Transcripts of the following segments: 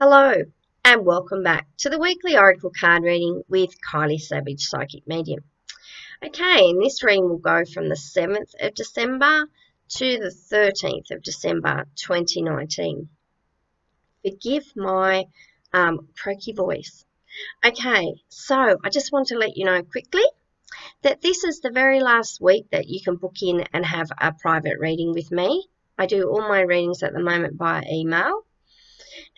Hello, and welcome back to the weekly Oracle card reading with Kylie Savage, Psychic Medium. Okay, and this reading will go from the 7th of December to the 13th of December 2019. Forgive my croaky voice. Okay, so I just want to let you know quickly that this is the very last week that you can book in and have a private reading with me. I do all my readings at the moment via email.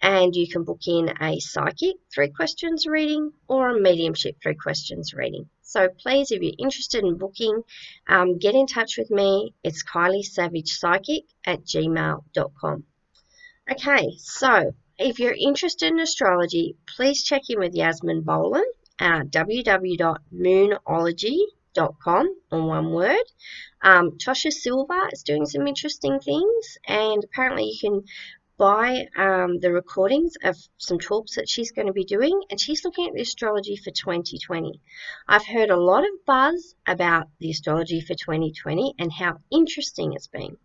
And you can book in a psychic 3 questions reading or a mediumship 3 questions reading. So please, if you're interested in booking, get in touch with me. It's kyliesavagepsychic@gmail.com. Okay, so if you're interested in astrology, please check in with Yasmin Boland at www.moonology.com in one word. Tosha Silva is doing some interesting things, and apparently you can buy the recordings of some talks that she's going to be doing, and she's looking at the astrology for 2020. I've heard a lot of buzz about the astrology for 2020 and how interesting it's been.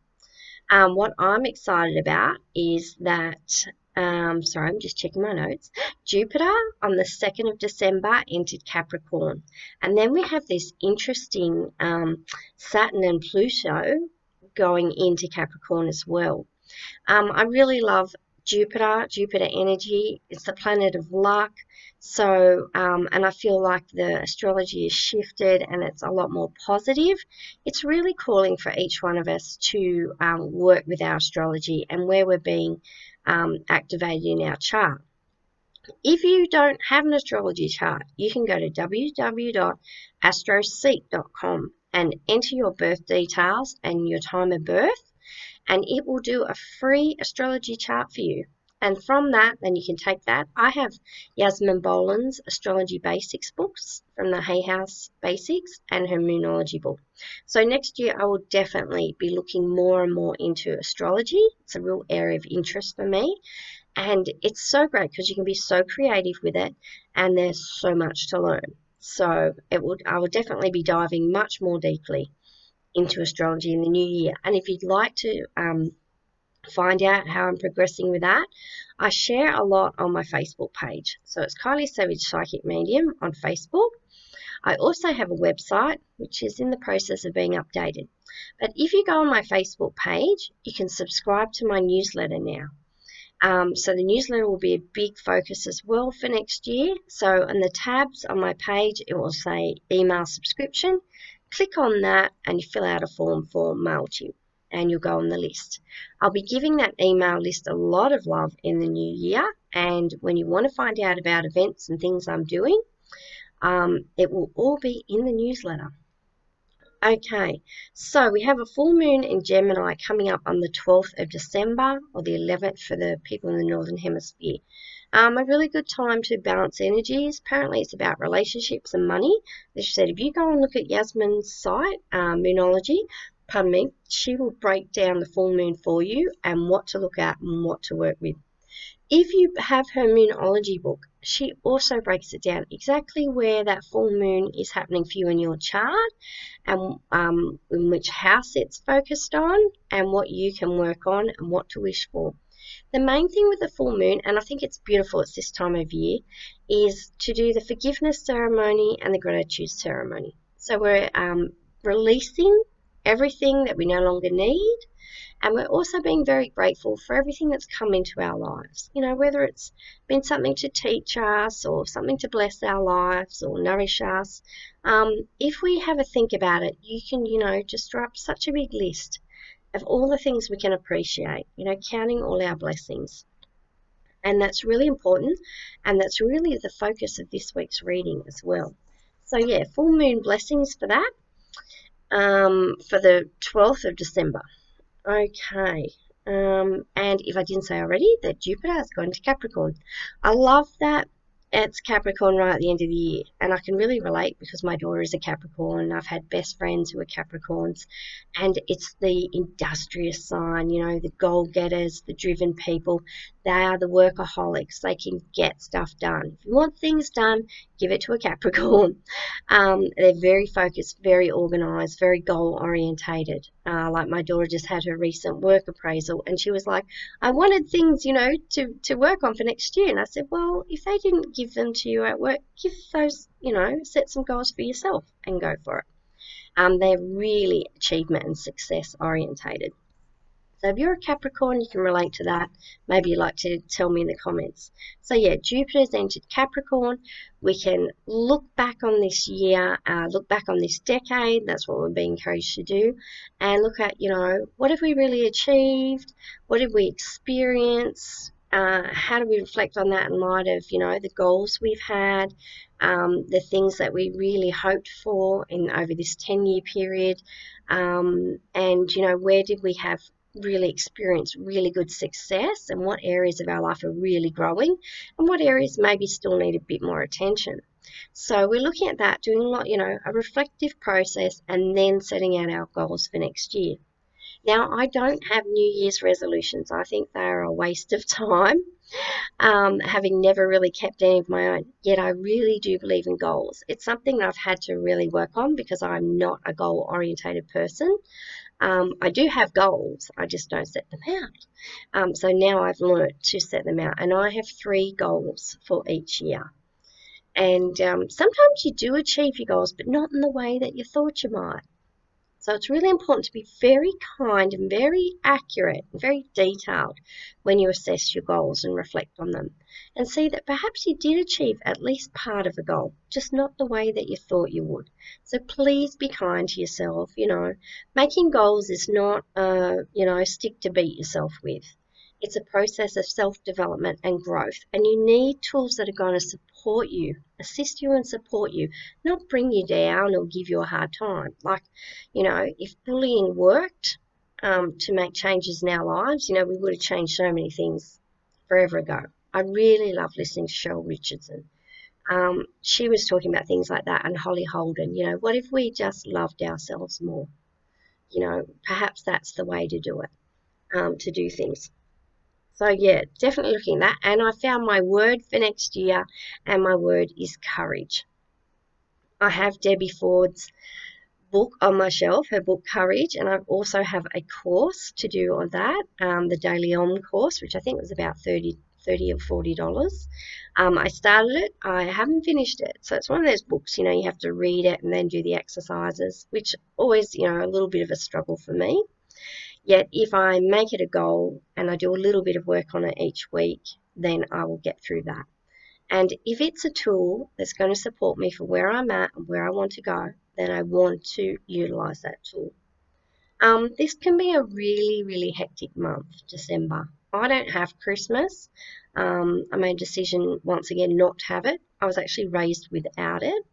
What I'm excited about is that, sorry, I'm just checking my notes. Jupiter on the 2nd of December entered Capricorn, and then we have this interesting Saturn and Pluto going into Capricorn as well. I really love Jupiter energy. It's the planet of luck. So, and I feel like the astrology is shifted and it's a lot more positive. It's really calling for each one of us to work with our astrology and where we're being activated in our chart. If you don't have an astrology chart, you can go to www.astroseek.com and enter your birth details and your time of birth, and it will do a free astrology chart for you. And from that, then you can take that. I have Yasmin Boland's Astrology Basics books from the Hay House Basics and her Moonology book. So next year, I will definitely be looking more and more into astrology. It's a real area of interest for me. And it's so great because you can be so creative with it, and there's so much to learn. So I will definitely be diving much more deeply into astrology in the new year. And if you'd like to find out how I'm progressing with that, I share a lot on my Facebook page. So it's Kylie Savage Psychic Medium on Facebook. I also have a website which is in the process of being updated. But if you go on my Facebook page, you can subscribe to my newsletter now. So the newsletter will be a big focus as well for next year. So in the tabs on my page, it will say email subscription. Click on that and you fill out a form for MailChimp and you'll go on the list. I'll be giving that email list a lot of love in the new year, and when you want to find out about events and things I'm doing, it will all be in the newsletter. Okay, so we have a full moon in Gemini coming up on the 12th of December or the 11th for the people in the Northern Hemisphere. A really good time to balance energies. Apparently it's about relationships and money. As she said, if you go and look at Yasmin's site, Moonology, she will break down the full moon for you and what to look at and what to work with. If you have her Moonology book, she also breaks it down exactly where that full moon is happening for you in your chart, and in which house it's focused on, and what you can work on and what to wish for. The main thing with the full moon, and I think it's beautiful it's this time of year, is to do the forgiveness ceremony and the gratitude ceremony. So we're releasing everything that we no longer need, and we're also being very grateful for everything that's come into our lives. You know, whether it's been something to teach us or something to bless our lives or nourish us. If we have a think about it, you can, just draw up such a big list of all the things we can appreciate, counting all our blessings. And that's really important, and that's really the focus of this week's reading as well. So yeah, full moon blessings for that, for the 12th of December. Okay, and if I didn't say already, that Jupiter has gone to Capricorn. I love that it's Capricorn right at the end of the year, and I can really relate because my daughter is a Capricorn. I've had best friends who are Capricorns, and it's the industrious sign, the goal-getters, the driven people. They are the workaholics. They can get stuff done. If you want things done, give it to a Capricorn. They're very focused, very organized, very goal-orientated. Like my daughter just had her recent work appraisal, and she was like, I wanted things, to work on for next year. And I said, well, if they didn't give them to you at work, give those, set some goals for yourself and go for it. They're really achievement and success orientated. So if you're a Capricorn, you can relate to that. Maybe you'd like to tell me in the comments. So yeah, Jupiter's entered Capricorn. We can look back on this year, look back on this decade. That's what we're being encouraged to do. And look at, what have we really achieved? What did we experience? How do we reflect on that in light of, the goals we've had, the things that we really hoped for over this 10-year period, and, where did we have really experience really good success, and what areas of our life are really growing and what areas maybe still need a bit more attention. So we're looking at that, doing a reflective process, and then setting out our goals for next year. Now, I don't have New Year's resolutions. I think they are a waste of time, having never really kept any of my own. Yet I really do believe in goals. It's something that I've had to really work on because I'm not a goal-orientated person. I do have goals, I just don't set them out. So now I've learned to set them out, and I have 3 goals for each year. And sometimes you do achieve your goals, but not in the way that you thought you might. So it's really important to be very kind and very accurate and very detailed when you assess your goals and reflect on them, and see that perhaps you did achieve at least part of a goal, just not the way that you thought you would. So please be kind to yourself. Making goals is not stick to beat yourself with. It's a process of self-development and growth, and you need tools that are going to support you, assist you and support you, not bring you down or give you a hard time. Like, if bullying worked to make changes in our lives, we would have changed so many things forever ago. I really love listening to Cheryl Richardson. She was talking about things like that, and Holly Holden, what if we just loved ourselves more? Perhaps that's the way to do it, to do things. So yeah, definitely looking at that. And I found my word for next year, and my word is courage. I have Debbie Ford's book on my shelf, her book Courage, and I also have a course to do on that, the Daily Om course, which I think was about $30 or $40. I started it. I haven't finished it. So it's one of those books, you have to read it and then do the exercises, which always, a little bit of a struggle for me. Yet if I make it a goal and I do a little bit of work on it each week, then I will get through that. And if it's a tool that's going to support me for where I'm at and where I want to go, then I want to utilize that tool. This can be a really, really hectic month, December. I don't have Christmas. I made a decision once again not to have it. I was actually raised without it.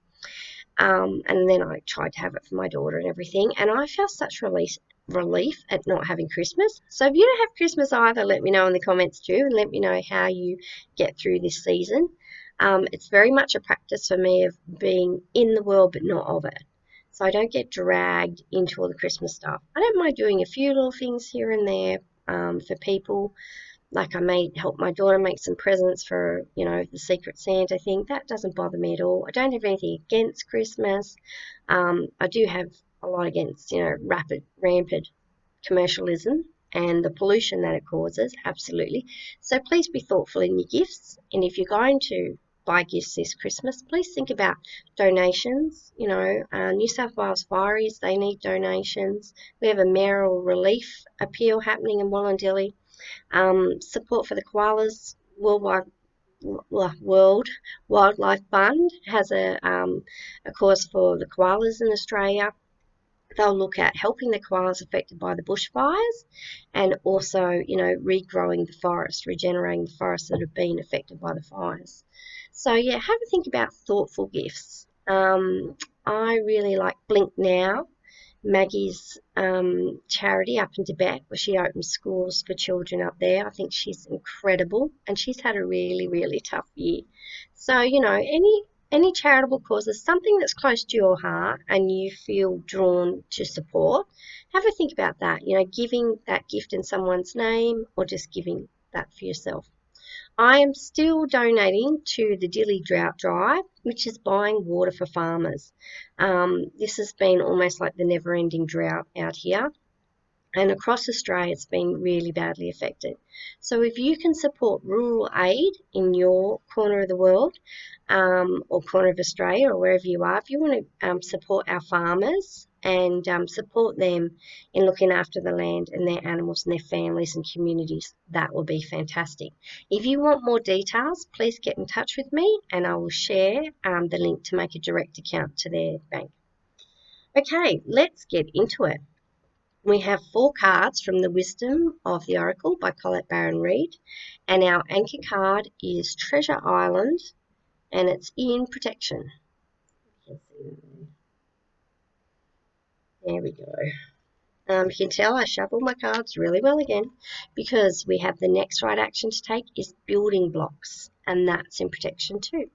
And then I tried to have it for my daughter and everything, and I felt such relief at not having Christmas. So if you don't have Christmas either, let me know in the comments too, and let me know how you get through this season. It's very much a practice for me of being in the world but not of it, so I don't get dragged into all the Christmas stuff. I don't mind doing a few little things here and there for people. Like I may help my daughter make some presents for, the Secret Santa thing. That doesn't bother me at all. I don't have anything against Christmas. I do have a lot against, rampant commercialism and the pollution that it causes, absolutely. So please be thoughtful in your gifts. And if you're going to buy gifts this Christmas, please think about donations. New South Wales Fireys, they need donations. We have a mayoral relief appeal happening in Dilli. Support for the koalas. World Wildlife Fund has a cause for the koalas in Australia. They'll look at helping the koalas affected by the bushfires, and also, regrowing the forest, regenerating the forests that have been affected by the fires. So yeah, have a think about thoughtful gifts. I really like Blink Now, Maggie's charity up in Tibet, where she opens schools for children up there. I think she's incredible, and she's had a really, really tough year. So, any charitable causes, something that's close to your heart and you feel drawn to support, have a think about that, giving that gift in someone's name or just giving that for yourself. I am still donating to the Dilli Drought drive, which is buying water for farmers. This has been almost like the never-ending drought out here. And across Australia, it's been really badly affected. So if you can support rural aid in your corner of the world, or corner of Australia, or wherever you are, if you want to support our farmers and support them in looking after the land and their animals and their families and communities, that will be fantastic. If you want more details, please get in touch with me and I will share the link to make a direct account to their bank. Okay, let's get into it. We have 4 cards from the Wisdom of the Oracle by Colette Baron Reid, and our anchor card is Treasure Island, and it's in protection. There we go. You can tell I shuffled my cards really well again, because we have the next right action to take is building blocks, and that's in protection too.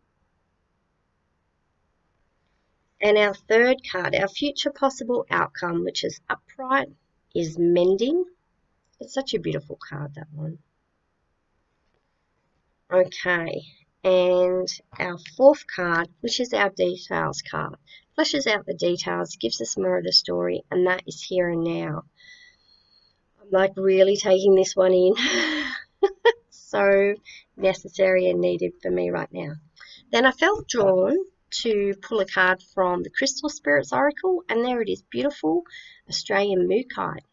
And our third card, our future possible outcome, which is upright, is Mending. It's such a beautiful card, that one. Okay, and our 4th card, which is our details card, fleshes out the details, gives us more of the story, and that is here and now. I'm like really taking this one in. So necessary and needed for me right now. Then I felt drawn to pull a card from the Crystal Spirits Oracle, and there it is, beautiful Australian Mookite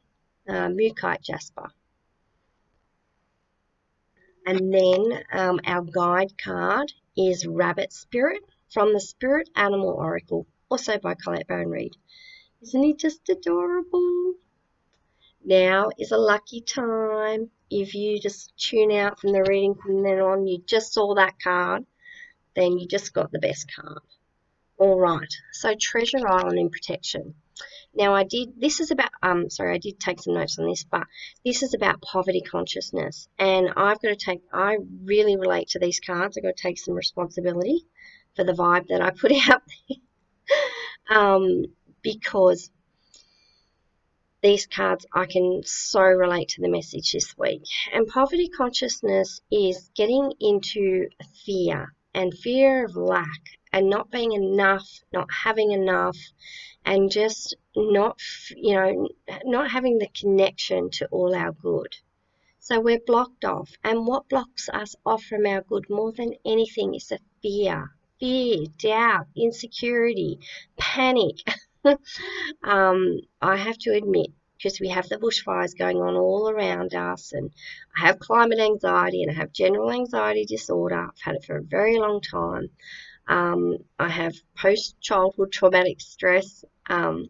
Jasper. And then our guide card is Rabbit Spirit from the Spirit Animal Oracle, also by Colette Baron Reid. Isn't he just adorable? Now is a lucky time. If you just tune out from the reading from then on, you just saw that card, then you just got the best card. All right, so Treasure Island in protection. Now I did take some notes on this, but this is about poverty consciousness, and I really relate to these cards. I've got to take some responsibility for the vibe that I put out there, because these cards, I can so relate to the message this week. And poverty consciousness is getting into fear, and fear of lack, and not being enough, not having enough, and just not having the connection to all our good. So we're blocked off, and what blocks us off from our good more than anything is the fear, doubt, insecurity, panic. I have to admit, because we have the bushfires going on all around us, and I have climate anxiety and I have general anxiety disorder. I've had it for a very long time. I have post-childhood traumatic stress, and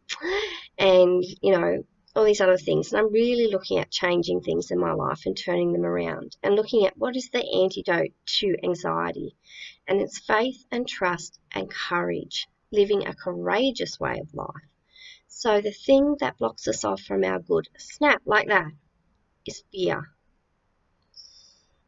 all these other things. And I'm really looking at changing things in my life and turning them around, and looking at what is the antidote to anxiety. And it's faith and trust and courage, living a courageous way of life. So the thing that blocks us off from our good, snap like that, is fear.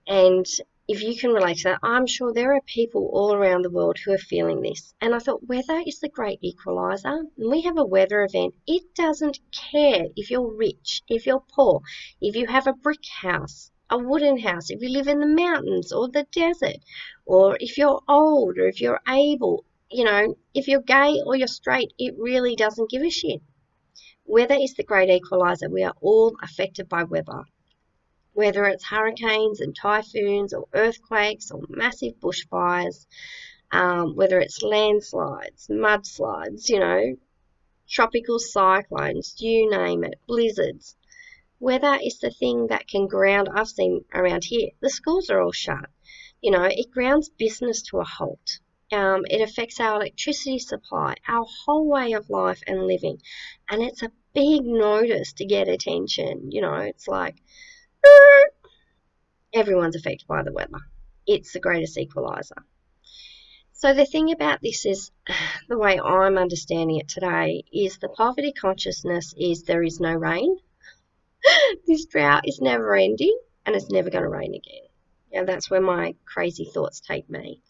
And if you can relate to that, I'm sure there are people all around the world who are feeling this. And I thought, weather is the great equalizer. When we have a weather event, it doesn't care if you're rich, if you're poor, if you have a brick house, a wooden house, if you live in the mountains or the desert, or if you're old or if you're able, if you're gay or you're straight, it really doesn't give a shit. Weather is the great equalizer. We are all affected by weather. Whether it's hurricanes and typhoons or earthquakes or massive bushfires, whether it's landslides, mudslides, tropical cyclones, you name it, blizzards. Weather is the thing that can ground. I've seen around here, the schools are all shut. It grounds business to a halt. It affects our electricity supply, our whole way of life and living. And it's a big notice to get attention. It's like, everyone's affected by the weather. It's the greatest equalizer. So the thing about this is, the way I'm understanding it today, is the poverty consciousness is there is no rain. This drought is never ending, and it's never going to rain again. That's where my crazy thoughts take me,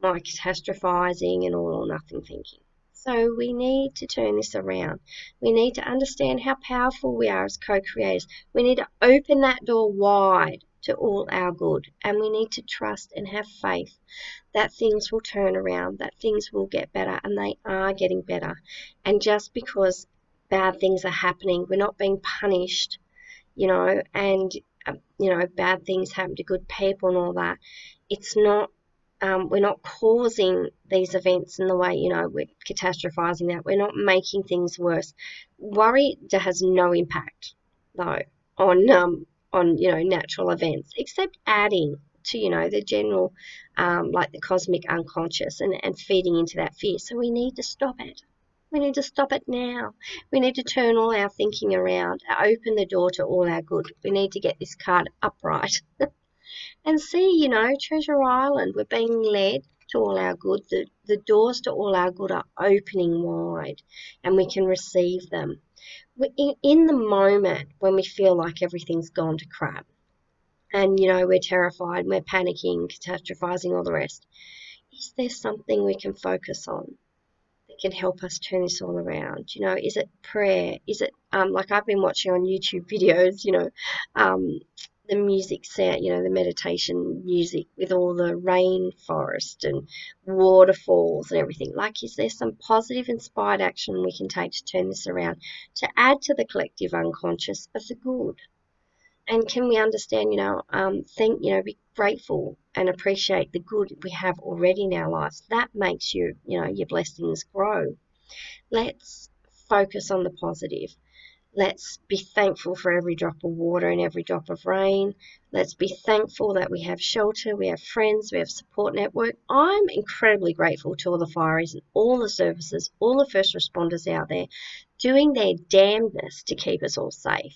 my catastrophizing and all or nothing thinking. So we need to turn this around. We need to understand how powerful we are as co-creators. We need to open that door wide to all our good, and we need to trust and have faith that things will turn around, that things will get better, and they are getting better. And just because bad things are happening. We're not being punished, you know, and, you know, bad things happen to good people and all that. It's not, we're not causing these events in the way, you know, we're catastrophizing that. We're not making things worse. Worry has no impact, though, on, you know, natural events, except adding to, you know, the general, like the cosmic unconscious and feeding into that fear. So we need to stop it. We need to stop it now. We need to turn all our thinking around, open the door to all our good. We need to get this card upright and see, you know, Treasure Island, we're being led to all our good. The doors to all our good are opening wide and we can receive them. In the moment when we feel like everything's gone to crap and, you know, we're terrified, we're panicking, catastrophizing, all the rest, is there something we can focus on that can help us turn this all around? You know, is it prayer? Is it, like I've been watching on YouTube videos, you know, the music sound, you know, the meditation music with all the rainforest and waterfalls and everything. Like, is there some positive inspired action we can take to turn this around, to add to the collective unconscious of the good? And can we understand, you know, be grateful and appreciate the good we have already in our lives? That makes you know, your blessings grow. Let's focus on the positive. Let's be thankful for every drop of water and every drop of rain. Let's be thankful that we have shelter, we have friends, we have support network. I'm incredibly grateful to all the fireys and all the services, all the first responders out there doing their damnedest to keep us all safe.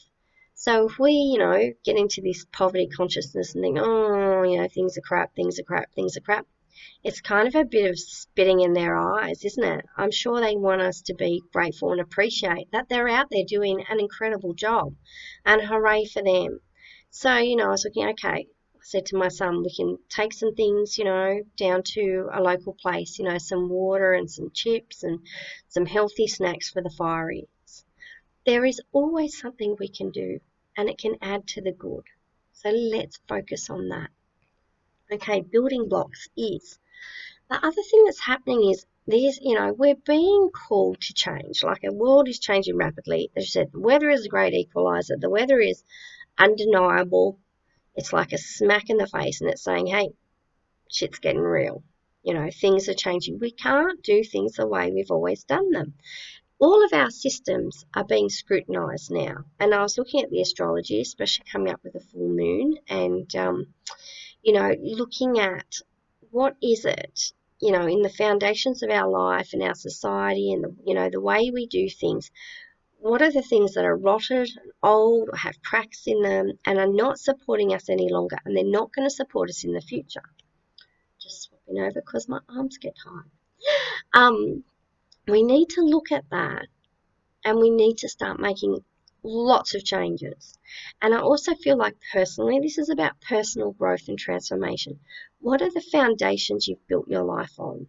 So if we, you know, get into this poverty consciousness and think, oh, you know, things are crap, things are crap, things are crap, it's kind of a bit of spitting in their eyes, isn't it? I'm sure they want us to be grateful and appreciate that they're out there doing an incredible job, and hooray for them. So, you know, I was looking, okay, I said to my son, we can take some things, you know, down to a local place, you know, some water and some chips and some healthy snacks for the fireys. There is always something we can do, and it can add to the good. So let's focus on that. Okay, building blocks is, the other thing that's happening is there's, you know, we're being called to change. Like, the world is changing rapidly. As you said, the weather is a great equalizer. The weather is undeniable. It's like a smack in the face, and it's saying, hey, shit's getting real. You know, things are changing. We can't do things the way we've always done them. All of our systems are being scrutinized now. And I was looking at the astrology, especially coming up with a full moon, and, you know, looking at what is it, you know, in the foundations of our life and our society and, you know, the way we do things. What are the things that are rotted and old or have cracks in them and are not supporting us any longer, and they're not going to support us in the future? Just swapping over because my arms get tired. We need to look at that, and we need to start making lots of changes. And I also feel like, personally, this is about personal growth and transformation. What are the foundations you've built your life on?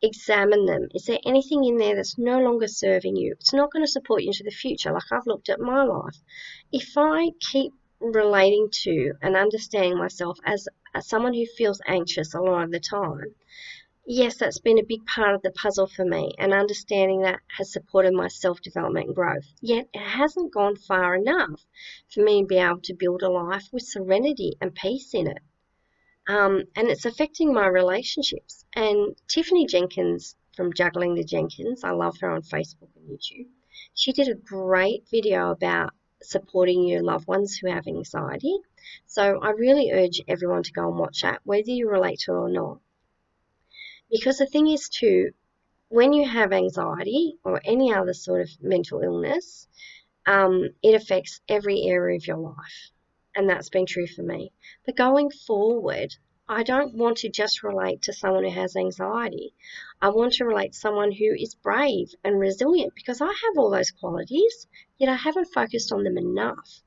Examine them. Is there anything in there that's no longer serving you? It's not going to support you into the future. Like, I've looked at my life. If I keep relating to and understanding myself as someone who feels anxious a lot of the time, yes, that's been a big part of the puzzle for me, and understanding that has supported my self-development and growth. Yet it hasn't gone far enough for me to be able to build a life with serenity and peace in it. And it's affecting my relationships. And Tiffany Jenkins from Juggling the Jenkins, I love her on Facebook and YouTube, she did a great video about supporting your loved ones who have anxiety. So I really urge everyone to go and watch that, whether you relate to it or not. Because the thing is too, when you have anxiety or any other sort of mental illness, it affects every area of your life. And that's been true for me. But going forward, I don't want to just relate to someone who has anxiety. I want to relate to someone who is brave and resilient, because I have all those qualities, yet I haven't focused on them enough.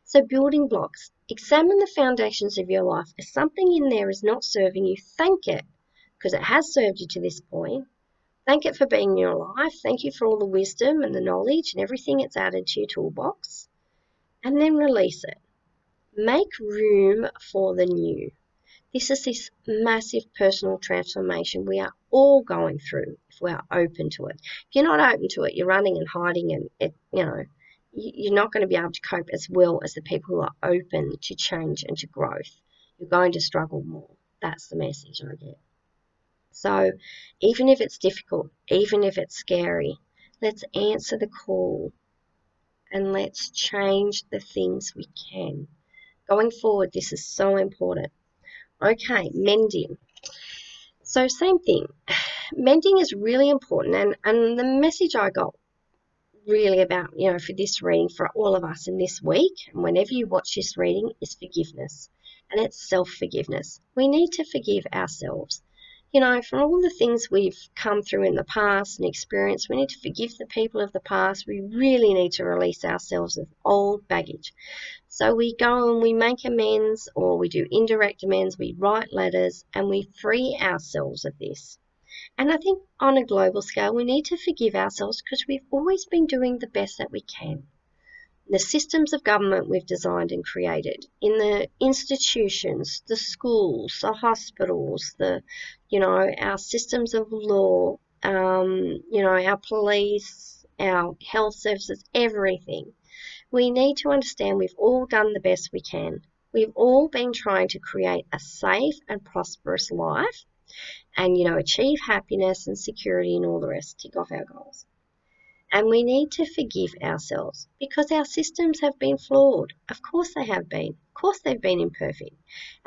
So building blocks, examine the foundations of your life. If something in there is not serving you, thank it, because it has served you to this point. Thank it for being in your life. Thank you for all the wisdom and the knowledge and everything it's added to your toolbox. And then release it. Make room for the new. This is this massive personal transformation we are all going through if we are open to it. If you're not open to it, you're running and hiding, and you're not going to be able to cope as well as the people who are open to change and to growth. You're going to struggle more. That's the message I get. So even if it's difficult, even if it's scary, let's answer the call and let's change the things we can. Going forward, this is so important. Okay, mending. So same thing. Mending is really important, and the message I got really about, for this reading for all of us in this week, and whenever you watch this reading, is forgiveness. And it's self-forgiveness. We need to forgive ourselves. For all the things we've come through in the past and experienced, we need to forgive the people of the past. We really need to release ourselves of old baggage. So we go and we make amends, or we do indirect amends, we write letters, and we free ourselves of this. And I think on a global scale, we need to forgive ourselves because we've always been doing the best that we can. The systems of government we've designed and created, in the institutions, the schools, the hospitals, our systems of law, our police, our health services, everything. We need to understand we've all done the best we can. We've all been trying to create a safe and prosperous life and, achieve happiness and security and all the rest, tick off our goals. And we need to forgive ourselves because our systems have been flawed. Of course they have been. Of course they've been imperfect.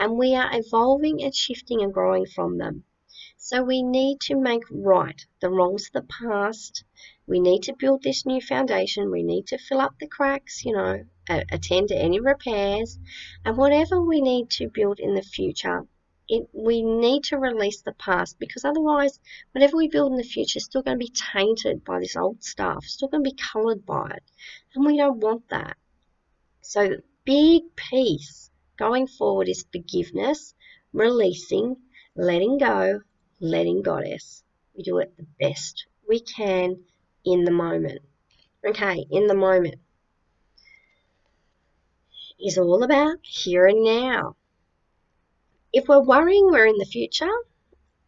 And we are evolving and shifting and growing from them. So we need to make right the wrongs of the past. We need to build this new foundation. We need to fill up the cracks, attend to any repairs. And whatever we need to build in the future, we need to release the past, because otherwise, whatever we build in the future is still going to be tainted by this old stuff, still going to be coloured by it. And we don't want that. So the big piece going forward is forgiveness, releasing, letting go, letting goddess. We do it the best we can in the moment. Okay, in the moment is all about here and now. If we're worrying, we're in the future.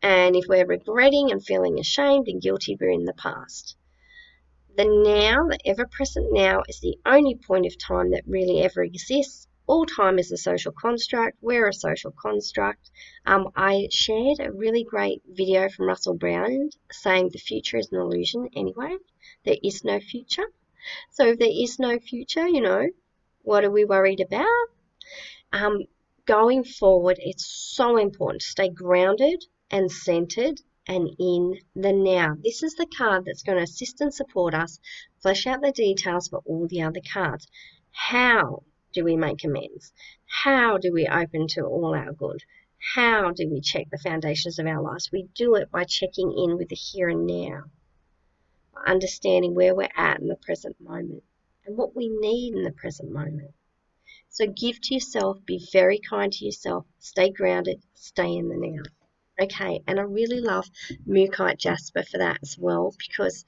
And if we're regretting and feeling ashamed and guilty, we're in the past. The now, the ever-present now, is the only point of time that really ever exists. All time is a social construct. We're a social construct. I shared a really great video from Russell Brand saying the future is an illusion anyway. There is no future. So if there is no future, what are we worried about? Going forward, it's so important to stay grounded and centered and in the now. This is the card that's going to assist and support us, flesh out the details for all the other cards. How do we make amends? How do we open to all our good? How do we check the foundations of our lives? We do it by checking in with the here and now, understanding where we're at in the present moment and what we need in the present moment. So give to yourself, be very kind to yourself, stay grounded, stay in the now. Okay, and I really love Mookaite Jasper for that as well, because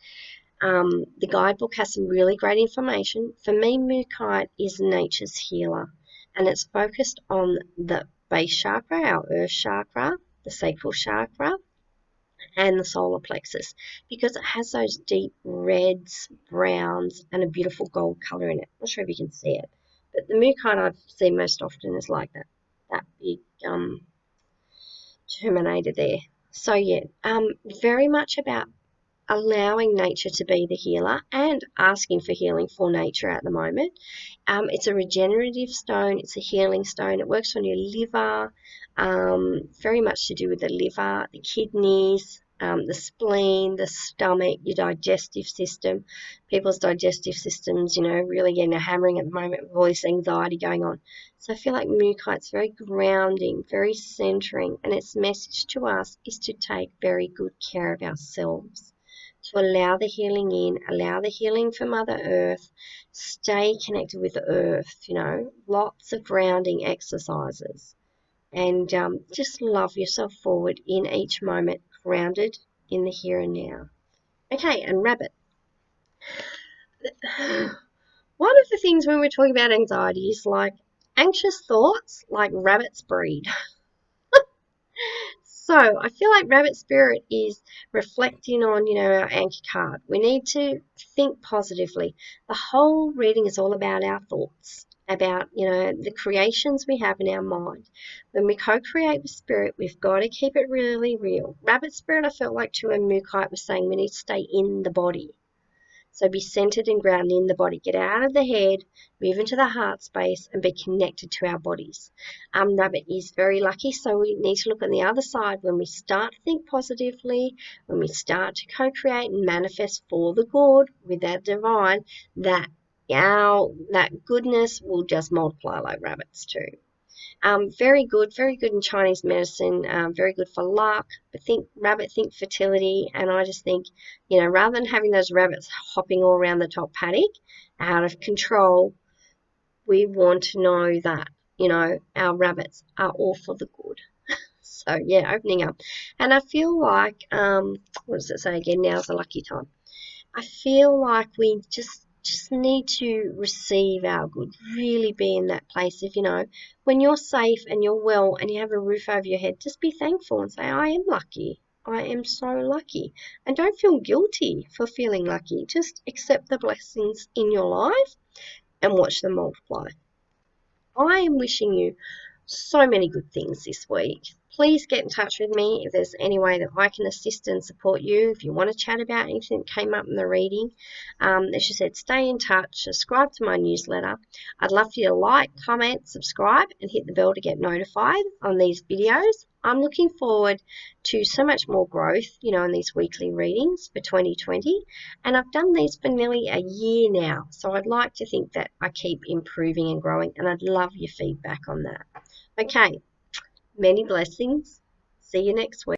the guidebook has some really great information. For me, Mookaite is nature's healer, and it's focused on the base chakra, our earth chakra, the sacral chakra, and the solar plexus, because it has those deep reds, browns, and a beautiful gold colour in it. I'm not sure if you can see it. But the Mookaite I've seen most often is like that big terminator there. So yeah, very much about allowing nature to be the healer and asking for healing for nature at the moment. It's a regenerative stone. It's a healing stone. It works on your liver, very much to do with the liver, the kidneys, the spleen, the stomach, your digestive system. People's digestive systems, really getting a hammering at the moment with all this anxiety going on. So I feel like Mookaite's very grounding, very centering, and its message to us is to take very good care of ourselves, to allow the healing in, allow the healing for Mother Earth, stay connected with the Earth, lots of grounding exercises. And just love yourself forward in each moment, grounded in the here and now. Okay, and rabbit. One of the things when we're talking about anxiety is like anxious thoughts, like rabbits breed. So I feel like Rabbit Spirit is reflecting on, our anchor card. We need to think positively. The whole reading is all about our thoughts, about, the creations we have in our mind. When we co-create with Spirit, we've got to keep it really real. Rabbit Spirit, I felt like too, and Mukite was saying we need to stay in the body. So be centered and grounded in the body. Get out of the head, move into the heart space, and be connected to our bodies. Rabbit is very lucky, so we need to look on the other side. When we start to think positively, when we start to co-create and manifest for the good with our divine, that goodness will just multiply like rabbits too. Very good in Chinese medicine, very good for luck. But think fertility, and I just think, rather than having those rabbits hopping all around the top paddock out of control, we want to know that, our rabbits are all for the good. So yeah, opening up. And I feel like, what does it say again? Now's a lucky time. I feel like we just need to receive our good, really be in that place of, when you're safe and you're well and you have a roof over your head, just be thankful and say, I am lucky. I am so lucky. And don't feel guilty for feeling lucky. Just accept the blessings in your life and watch them multiply. I am wishing you so many good things this week. Please get in touch with me if there's any way that I can assist and support you. If you want to chat about anything that came up in the reading, as she said, stay in touch, subscribe to my newsletter. I'd love for you to like, comment, subscribe, and hit the bell to get notified on these videos. I'm looking forward to so much more growth, in these weekly readings for 2020. And I've done these for nearly a year now. So I'd like to think that I keep improving and growing, and I'd love your feedback on that. Okay, many blessings. See you next week.